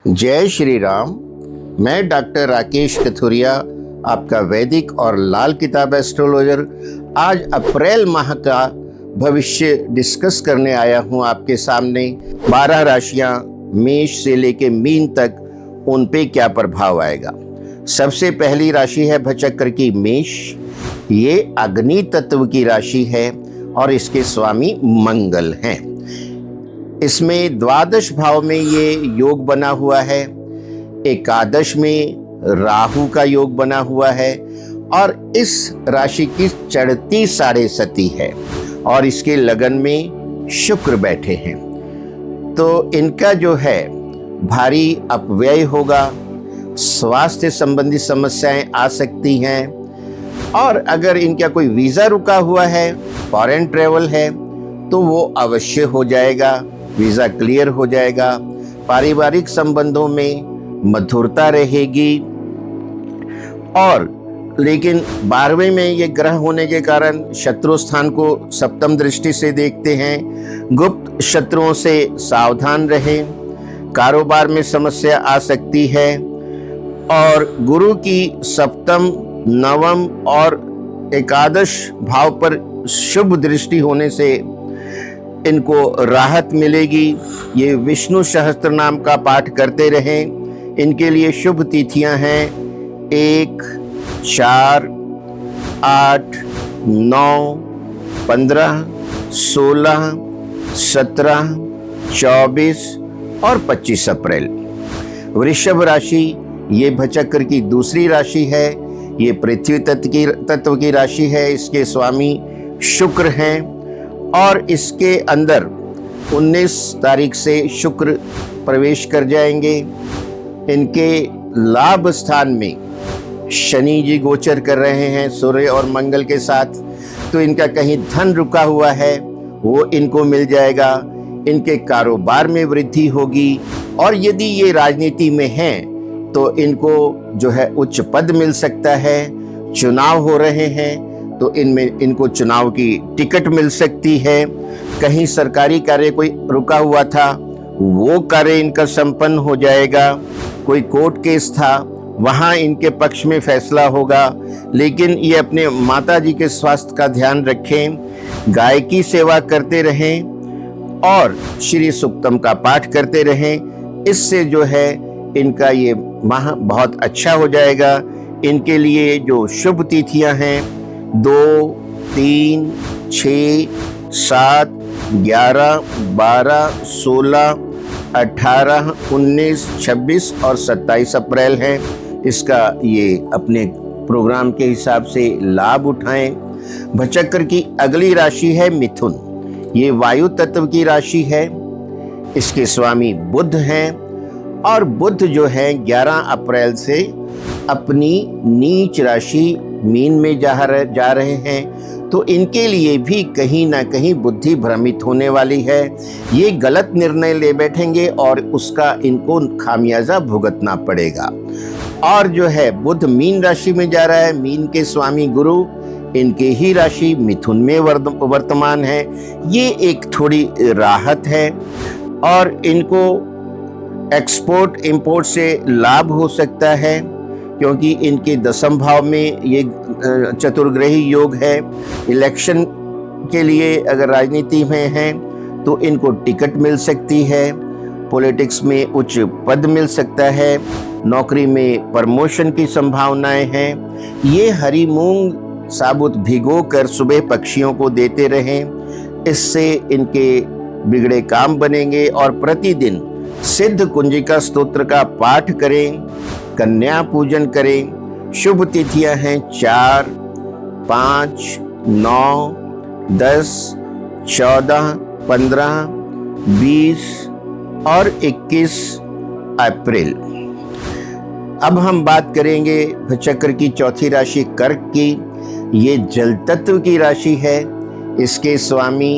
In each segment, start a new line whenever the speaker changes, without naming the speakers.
जय श्री राम। मैं डॉक्टर राकेश कथुरिया, आपका वैदिक और लाल किताब एस्ट्रोलॉजर, आज अप्रैल माह का भविष्य डिस्कस करने आया हूं आपके सामने। 12 राशियां मेष से लेके मीन तक, उन पे क्या प्रभाव आएगा। सबसे पहली राशि है भचक्र की मेष। ये अग्नि तत्व की राशि है और इसके स्वामी मंगल हैं। इसमें द्वादश भाव में ये योग बना हुआ है, एकादश में राहु का योग बना हुआ है और इस राशि की चढ़ती साढ़े सती है और इसके लगन में शुक्र बैठे हैं। तो इनका जो है भारी अपव्यय होगा, स्वास्थ्य संबंधी समस्याएं आ सकती हैं और अगर इनका कोई वीज़ा रुका हुआ है, फॉरेन ट्रेवल है, तो वो अवश्य हो जाएगा, वीज़ा क्लियर हो जाएगा। पारिवारिक संबंधों में मधुरता रहेगी और लेकिन 12वें में ये ग्रह होने के कारण शत्रु स्थान को सप्तम दृष्टि से देखते हैं। गुप्त शत्रुओं से सावधान रहें, कारोबार में समस्या आ सकती है और गुरु की सप्तम, नवम और एकादश भाव पर शुभ दृष्टि होने से इनको राहत मिलेगी। ये विष्णु सहस्त्र नाम का पाठ करते रहें। इनके लिए शुभ तिथियां हैं 1, 4, 8, 9, 15, 16, 17, 24 और 25 अप्रैल। वृषभ राशि ये भचक्र की दूसरी राशि है। ये पृथ्वी तत्व की राशि है। इसके स्वामी शुक्र हैं और इसके अंदर 19 तारीख से शुक्र प्रवेश कर जाएंगे। इनके लाभ स्थान में शनि जी गोचर कर रहे हैं सूर्य और मंगल के साथ। तो इनका कहीं धन रुका हुआ है वो इनको मिल जाएगा। इनके कारोबार में वृद्धि होगी और यदि ये राजनीति में हैं तो इनको जो है उच्च पद मिल सकता है। चुनाव हो रहे हैं तो इनमें इनको चुनाव की टिकट मिल सकती है। कहीं सरकारी कार्य कोई रुका हुआ था वो कार्य इनका संपन्न हो जाएगा। कोई कोर्ट केस था वहाँ इनके पक्ष में फैसला होगा। लेकिन ये अपने माता जी के स्वास्थ्य का ध्यान रखें, गाय की सेवा करते रहें और श्री सूक्तम का पाठ करते रहें। इससे जो है इनका ये माह बहुत अच्छा हो जाएगा। इनके लिए जो शुभ तिथियां हैं 2, 3, 6, 7, 11, 12, 16, 18, 19, 26 और 27 अप्रैल है। इसका ये अपने प्रोग्राम के हिसाब से लाभ उठाएं। भचक्र की अगली राशि है मिथुन। ये वायु तत्व की राशि है। इसके स्वामी बुध हैं और बुध जो है 11 अप्रैल से अपनी नीच राशि मीन में जा रहे हैं। तो इनके लिए भी कहीं ना कहीं बुद्धि भ्रमित होने वाली है। ये गलत निर्णय ले बैठेंगे और उसका इनको खामियाजा भुगतना पड़ेगा। और जो है बुध मीन राशि में जा रहा है। मीन के स्वामी गुरु इनके ही राशि मिथुन में वर्तमान है। ये एक थोड़ी राहत है और इनको एक्सपोर्ट इंपोर्ट से लाभ हो सकता है क्योंकि इनके 10वें भाव में ये चतुर्ग्रही योग है। इलेक्शन के लिए अगर राजनीति में हैं तो इनको टिकट मिल सकती है। पॉलिटिक्स में उच्च पद मिल सकता है। नौकरी में प्रमोशन की संभावनाएं हैं। ये हरी मूंग साबुत भिगो कर सुबह पक्षियों को देते रहें। इससे इनके बिगड़े काम बनेंगे और प्रतिदिन सिद्ध कुंजिका स्तोत्र का पाठ करें, कन्या पूजन करें। शुभ तिथियां हैं 4, 5, 9, 10, 14, 15, 20 और 21 अप्रैल। अब हम बात करेंगे भचक्र की चौथी राशि कर्क की। ये जल तत्व की राशि है। इसके स्वामी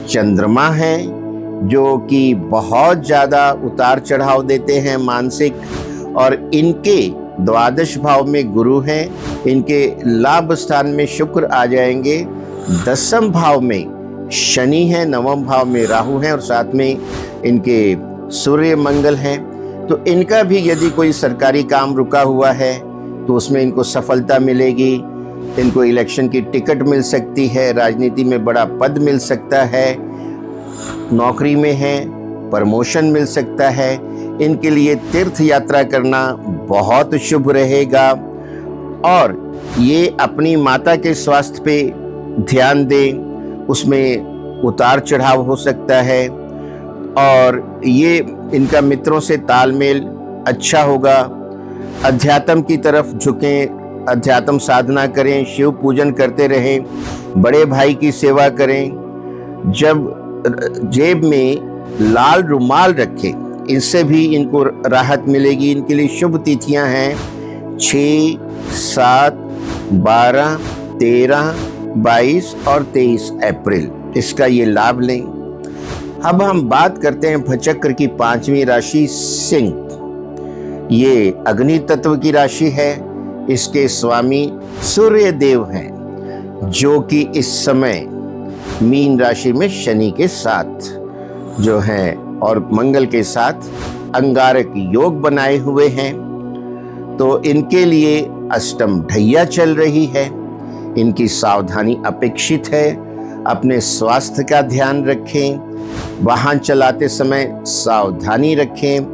चंद्रमा हैं जो कि बहुत ज़्यादा उतार चढ़ाव देते हैं मानसिक, और इनके द्वादश भाव में गुरु हैं। इनके लाभ स्थान में शुक्र आ जाएंगे। 10वें भाव में शनि है, 9वें भाव में राहु है और साथ में इनके सूर्य मंगल हैं। तो इनका भी यदि कोई सरकारी काम रुका हुआ है तो उसमें इनको सफलता मिलेगी, इनको इलेक्शन की टिकट मिल सकती है, राजनीति में बड़ा पद मिल सकता है, नौकरी में है प्रमोशन मिल सकता है। इनके लिए तीर्थ यात्रा करना बहुत शुभ रहेगा और ये अपनी माता के स्वास्थ्य पे ध्यान दें, उसमें उतार चढ़ाव हो सकता है और ये इनका मित्रों से तालमेल अच्छा होगा। अध्यात्म की तरफ झुकें, अध्यात्म साधना करें, शिव पूजन करते रहें, बड़े भाई की सेवा करें। जब जेब में लाल रुमाल रखें, इससे भी इनको राहत मिलेगी। इनके लिए शुभ तिथियां हैं 6, 7, 12, 13, 22 और 23 अप्रैल। इसका ये लाभ लें। अब हम बात करते हैं भचक्र की 5वीं राशि सिंह। ये अग्नि तत्व की राशि है। इसके स्वामी सूर्य देव हैं, जो कि इस समय मीन राशि में शनि के साथ जो हैं और मंगल के साथ अंगारक योग बनाए हुए हैं। तो इनके लिए अष्टम ढैया चल रही है। इनकी सावधानी अपेक्षित है। अपने स्वास्थ्य का ध्यान रखें, वाहन चलाते समय सावधानी रखें,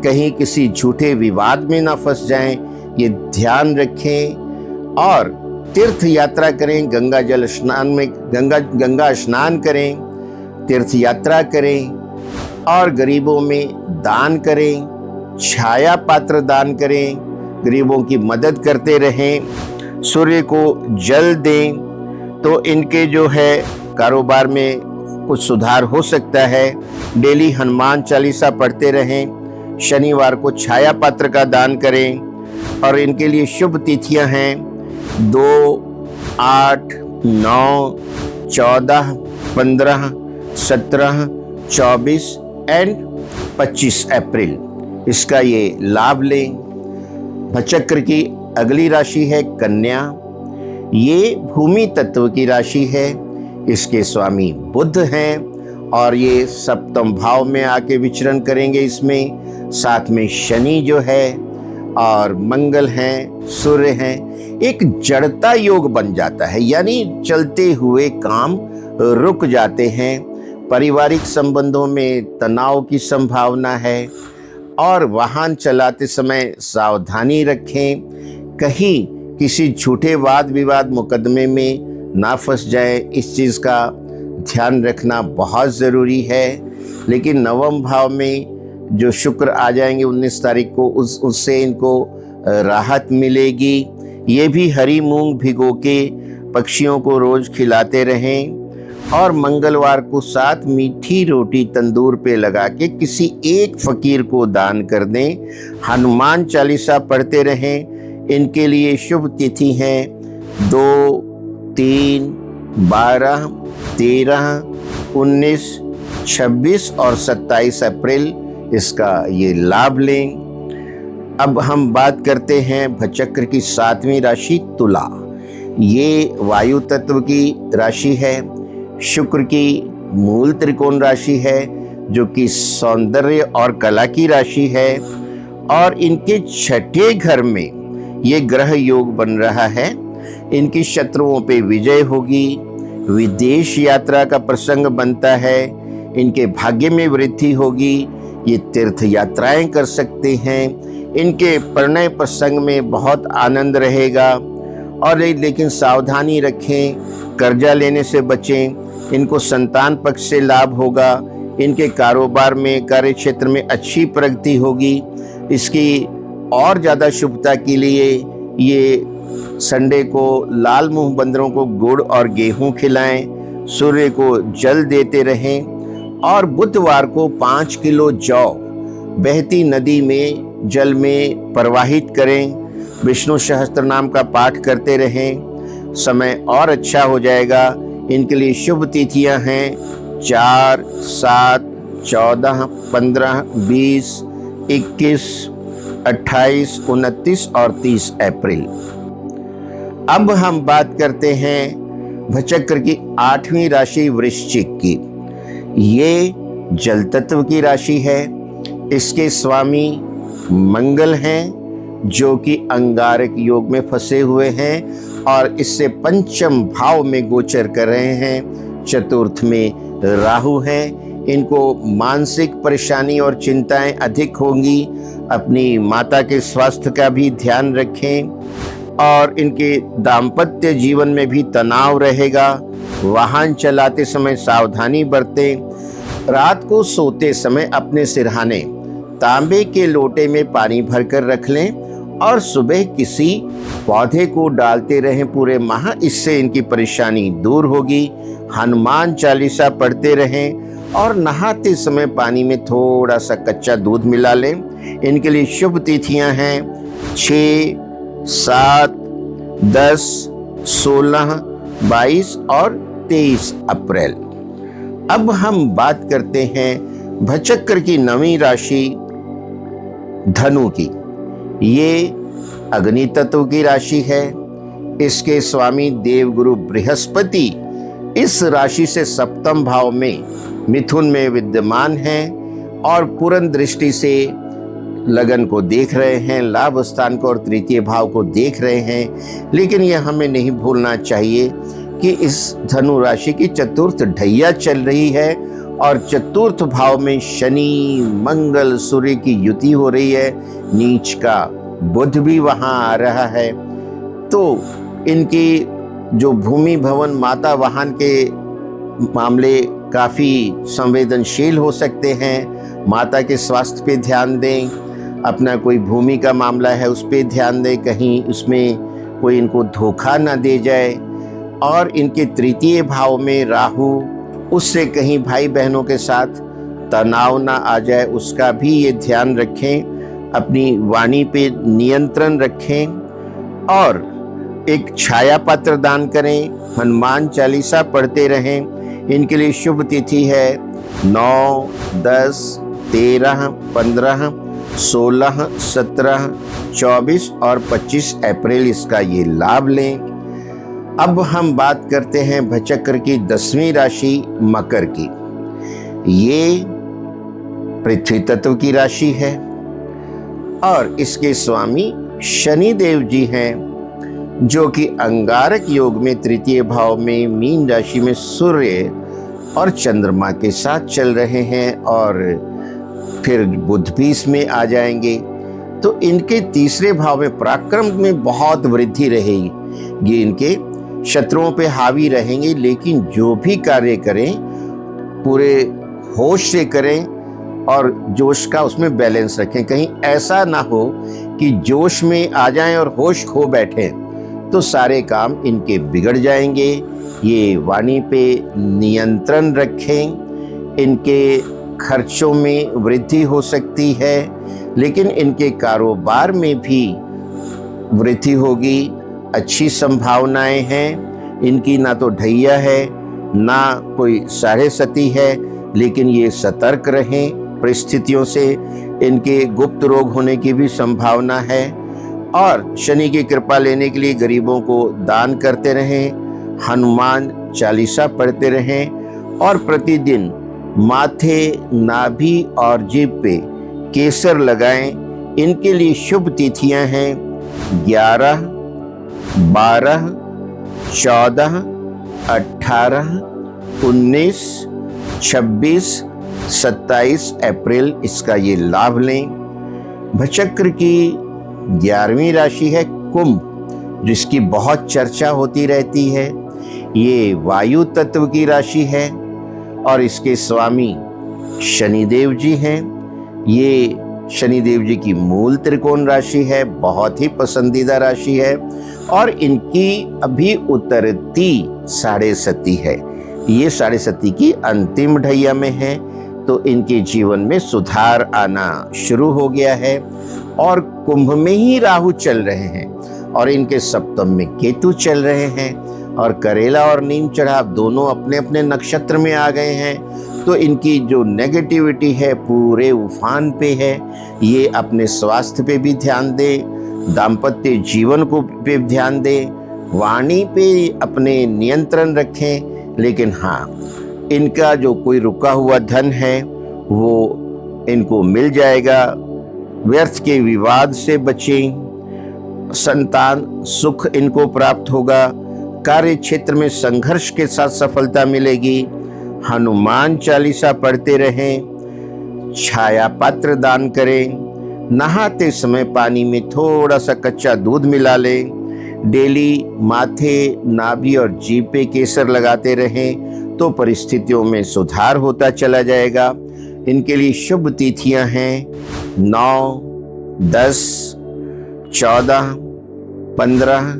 कहीं किसी झूठे विवाद में ना फंस जाएं, ये ध्यान रखें और तीर्थ यात्रा करें। गंगा जल स्नान में गंगा स्नान करें, तीर्थ यात्रा करें और गरीबों में दान करें, छाया पात्र दान करें, गरीबों की मदद करते रहें, सूर्य को जल दें। तो इनके जो है कारोबार में कुछ सुधार हो सकता है। डेली हनुमान चालीसा पढ़ते रहें, शनिवार को छाया पात्र का दान करें और इनके लिए शुभ तिथियां हैं 2, 8, 9, 14, 15, 17, 24 एंड 25 अप्रैल। इसका ये लाभ लें। भचक्र की अगली राशि है कन्या। ये भूमि तत्व की राशि है। इसके स्वामी बुध हैं और ये सप्तम भाव में आके विचरण करेंगे। इसमें साथ में शनि जो है और मंगल हैं, सूर्य हैं। एक जड़ता योग बन जाता है, यानी चलते हुए काम रुक जाते हैं। पारिवारिक संबंधों में तनाव की संभावना है और वाहन चलाते समय सावधानी रखें, कहीं किसी झूठे वाद विवाद मुकदमे में ना फंस जाए, इस चीज़ का ध्यान रखना बहुत ज़रूरी है। लेकिन नवम भाव में जो शुक्र आ जाएंगे 19 तारीख को, उससे इनको राहत मिलेगी। ये भी हरी मूंग भिगो के पक्षियों को रोज़ खिलाते रहें और मंगलवार को 7 मीठी रोटी तंदूर पे लगा के किसी एक फकीर को दान कर दें। हनुमान चालीसा पढ़ते रहें। इनके लिए शुभ तिथि हैं 2, 3, 12, 13, 19, 26 और 27 अप्रैल। इसका ये लाभ लें। अब हम बात करते हैं भचक्र की 7वीं राशि तुला। ये वायु तत्व की राशि है। शुक्र की मूल त्रिकोण राशि है, जो कि सौंदर्य और कला की राशि है और इनके 6ठे घर में ये ग्रह योग बन रहा है। इनकी शत्रुओं पे विजय होगी। विदेश यात्रा का प्रसंग बनता है। इनके भाग्य में वृद्धि होगी। ये तीर्थ यात्राएं कर सकते हैं। इनके परिणय प्रसंग में बहुत आनंद रहेगा और लेकिन सावधानी रखें, कर्जा लेने से बचें। इनको संतान पक्ष से लाभ होगा। इनके कारोबार में, कार्य क्षेत्र में अच्छी प्रगति होगी। इसकी और ज़्यादा शुभता के लिए ये संडे को लाल मुंह बंदरों को गुड़ और गेहूं खिलाएं, सूर्य को जल देते रहें और बुधवार को 5 किलो जौ बहती नदी में जल में प्रवाहित करें। विष्णु सहस्त्र नाम का पाठ करते रहें, समय और अच्छा हो जाएगा। इनके लिए शुभ तिथियां हैं 4, 7, 14, 15, 20, 21, 28, 29 और 30 अप्रैल। अब हम बात करते हैं भचक्र की 8वीं राशि वृश्चिक की। ये जल तत्व की राशि है। इसके स्वामी मंगल हैं जो कि अंगारक योग में फंसे हुए हैं और इससे पंचम भाव में गोचर कर रहे हैं। चतुर्थ में राहु हैं, इनको मानसिक परेशानी और चिंताएं अधिक होंगी। अपनी माता के स्वास्थ्य का भी ध्यान रखें और इनके दाम्पत्य जीवन में भी तनाव रहेगा। वाहन चलाते समय सावधानी बरतें। रात को सोते समय अपने सिरहाने तांबे के लोटे में पानी भरकर रख लें और सुबह किसी पौधे को डालते रहें पूरे माह, इससे इनकी परेशानी दूर होगी। हनुमान चालीसा पढ़ते रहें और नहाते समय पानी में थोड़ा सा कच्चा दूध मिला लें। इनके लिए शुभ तिथियां हैं 6, 7, 10, 16, 22 और 23 अप्रैल। अब हम बात करते हैं भचक्र की 9वीं राशि धनु की। ये अग्नि तत्व की राशि है। इसके स्वामी देवगुरु बृहस्पति इस राशि से सप्तम भाव में मिथुन में विद्यमान हैं और पूर्ण दृष्टि से लगन को देख रहे हैं, लाभ स्थान को और तृतीय भाव को देख रहे हैं। लेकिन यह हमें नहीं भूलना चाहिए कि इस धनु राशि की चतुर्थ ढैया चल रही है और चतुर्थ भाव में शनि मंगल सूर्य की युति हो रही है। नीच का बुध भी वहां आ रहा है। तो इनकी जो भूमि भवन माता वाहन के मामले काफ़ी संवेदनशील हो सकते हैं। माता के स्वास्थ्य पे ध्यान दें। अपना कोई भूमि का मामला है उस पे ध्यान दें, कहीं उसमें कोई इनको धोखा ना दे जाए। और इनके तृतीय भाव में राहु, उससे कहीं भाई बहनों के साथ तनाव ना आ जाए, उसका भी ये ध्यान रखें। अपनी वाणी पे नियंत्रण रखें और एक छाया पत्र दान करें। हनुमान चालीसा पढ़ते रहें। इनके लिए शुभ तिथि है 9, 10, 13, 15, 16, 17, 24 और 25 अप्रैल इसका ये लाभ लें। अब हम बात करते हैं भचक्र की 10वीं राशि मकर की। ये पृथ्वी तत्व की राशि है और इसके स्वामी शनि देव जी हैं जो कि अंगारक योग में तृतीय भाव में मीन राशि में सूर्य और चंद्रमा के साथ चल रहे हैं और फिर बुध भी इसमें आ जाएंगे। तो इनके तीसरे भाव में पराक्रम में बहुत वृद्धि रहेगी। ये इनके शत्रुओं पे हावी रहेंगे, लेकिन जो भी कार्य करें पूरे होश से करें और जोश का उसमें बैलेंस रखें। कहीं ऐसा ना हो कि जोश में आ जाएं और होश खो बैठें, तो सारे काम इनके बिगड़ जाएंगे। ये वाणी पे नियंत्रण रखें। इनके खर्चों में वृद्धि हो सकती है, लेकिन इनके कारोबार में भी वृद्धि होगी। अच्छी संभावनाएं हैं। इनकी ना तो ढैया है ना कोई साढ़े सती है, लेकिन ये सतर्क रहें परिस्थितियों से। इनके गुप्त रोग होने की भी संभावना है और शनि की कृपा लेने के लिए गरीबों को दान करते रहें, हनुमान चालीसा पढ़ते रहें और प्रतिदिन माथे, नाभि और जीभ पे केसर लगाएं। इनके लिए शुभ तिथियां हैं 11, 12, 14, 18, 19, 26, 27 अप्रैल इसका ये लाभ लें। भचक्र की 11वीं राशि है कुंभ, जिसकी बहुत चर्चा होती रहती है। ये वायु तत्व की राशि है और इसके स्वामी शनिदेव जी हैं। ये शनिदेव जी की मूल त्रिकोण राशि है, बहुत ही पसंदीदा राशि है और इनकी अभी उतरती साढ़े सती है। ये साढ़े सती की अंतिम ढैया में है, तो इनके जीवन में सुधार आना शुरू हो गया है और कुंभ में ही राहु चल रहे हैं और इनके सप्तम में केतु चल रहे हैं और करेला और नीम चढ़ाव दोनों अपने अपने नक्षत्र में आ गए हैं। तो इनकी जो नेगेटिविटी है पूरे उफान पे है। ये अपने स्वास्थ्य पे भी ध्यान दें, दाम्पत्य जीवन को पे ध्यान दें, वाणी पे अपने नियंत्रण रखें। लेकिन हाँ, इनका जो कोई रुका हुआ धन है वो इनको मिल जाएगा। व्यर्थ के विवाद से बचें, संतान सुख इनको प्राप्त होगा, कार्य क्षेत्र में संघर्ष के साथ सफलता मिलेगी। हनुमान चालीसा पढ़ते रहें, छाया पात्र दान करें, नहाते समय पानी में थोड़ा सा कच्चा दूध मिला लें, डेली माथे, नाभि और जीभ पे केसर लगाते रहें तो परिस्थितियों में सुधार होता चला जाएगा। इनके लिए शुभ तिथियां हैं 9, 10, 14, 15,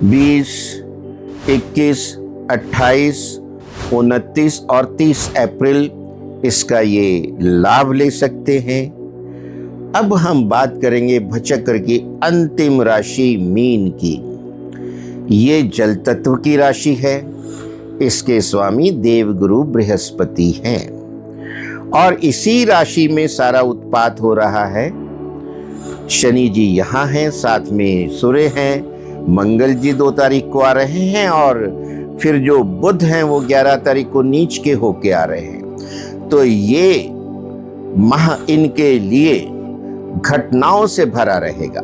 20, 21, 28, 29 और 30 अप्रैल इसका ये लाभ ले सकते हैं। अब हम बात करेंगे भचक्र की अंतिम राशि मीन की। ये जल तत्व की राशि है, इसके स्वामी देवगुरु बृहस्पति हैं और इसी राशि में सारा उत्पात हो रहा है। शनि जी यहाँ हैं, साथ में सूर्य हैं, मंगल जी 2 तारीख को आ रहे हैं और फिर जो बुध हैं वो 11 तारीख को नीच के होके आ रहे हैं। तो ये माह इनके लिए घटनाओं से भरा रहेगा,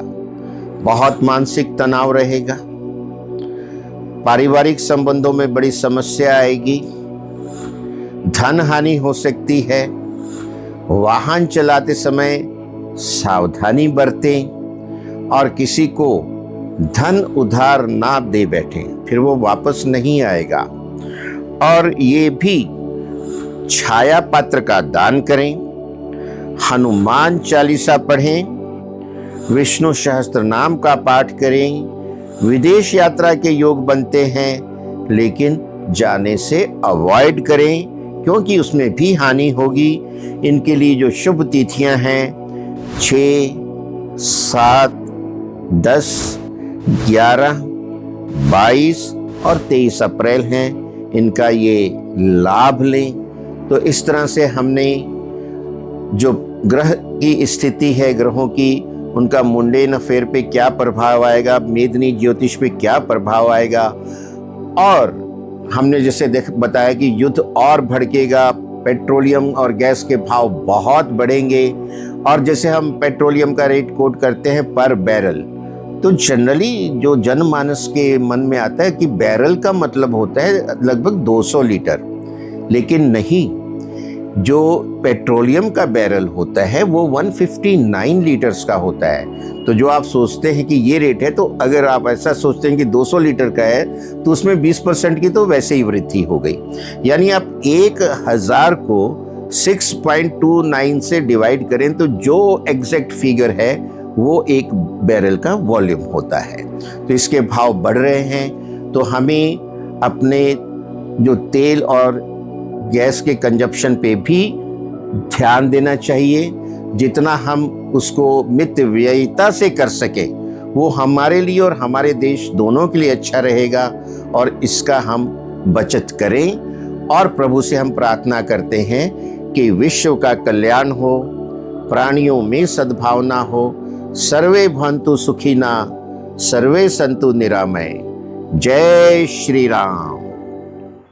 बहुत मानसिक तनाव रहेगा, पारिवारिक संबंधों में बड़ी समस्या आएगी, धन हानि हो सकती है, वाहन चलाते समय सावधानी बरतें और किसी को धन उधार ना दे बैठें, फिर वो वापस नहीं आएगा। और ये भी छाया पात्र का दान करें, हनुमान चालीसा पढ़ें, विष्णु सहस्त्र नाम का पाठ करें। विदेश यात्रा के योग बनते हैं लेकिन जाने से अवॉइड करें क्योंकि उसमें भी हानि होगी। इनके लिए जो शुभ तिथियां हैं 6, 7, 10, 11, 22 और 23 अप्रैल हैं। इनका ये लाभ लें। तो इस तरह से हमने जो ग्रह की स्थिति है, ग्रहों की, उनका मुंडेन अफेयर पे क्या प्रभाव आएगा, मेदिनी ज्योतिष पे क्या प्रभाव आएगा, और हमने जैसे बताया कि युद्ध और भड़केगा, पेट्रोलियम और गैस के भाव बहुत बढ़ेंगे और जैसे हम पेट्रोलियम का रेट कोट करते हैं पर बैरल, तो जनरली जो जनमानस के मन में आता है कि बैरल का मतलब होता है लगभग 200 लीटर, लेकिन नहीं, जो पेट्रोलियम का बैरल होता है वो 159 लीटर्स का होता है। तो जो आप सोचते हैं कि ये रेट है, तो अगर आप ऐसा सोचते हैं कि 200 लीटर का है तो उसमें 20% की तो वैसे ही वृद्धि हो गई। यानी आप 1000 को 6.29 से डिवाइड करें तो जो एग्जैक्ट फिगर है वो एक बैरल का वॉल्यूम होता है। तो इसके भाव बढ़ रहे हैं, तो हमें अपने जो तेल और गैस के कंजप्शन पे भी ध्यान देना चाहिए। जितना हम उसको मितव्ययिता से कर सके वो हमारे लिए और हमारे देश दोनों के लिए अच्छा रहेगा और इसका हम बचत करें। और प्रभु से हम प्रार्थना करते हैं कि विश्व का कल्याण हो, प्राणियों में सद्भावना हो, सर्वे भवन्तु सुखिनः, सर्वे सन्तु निरामय। जय श्री राम।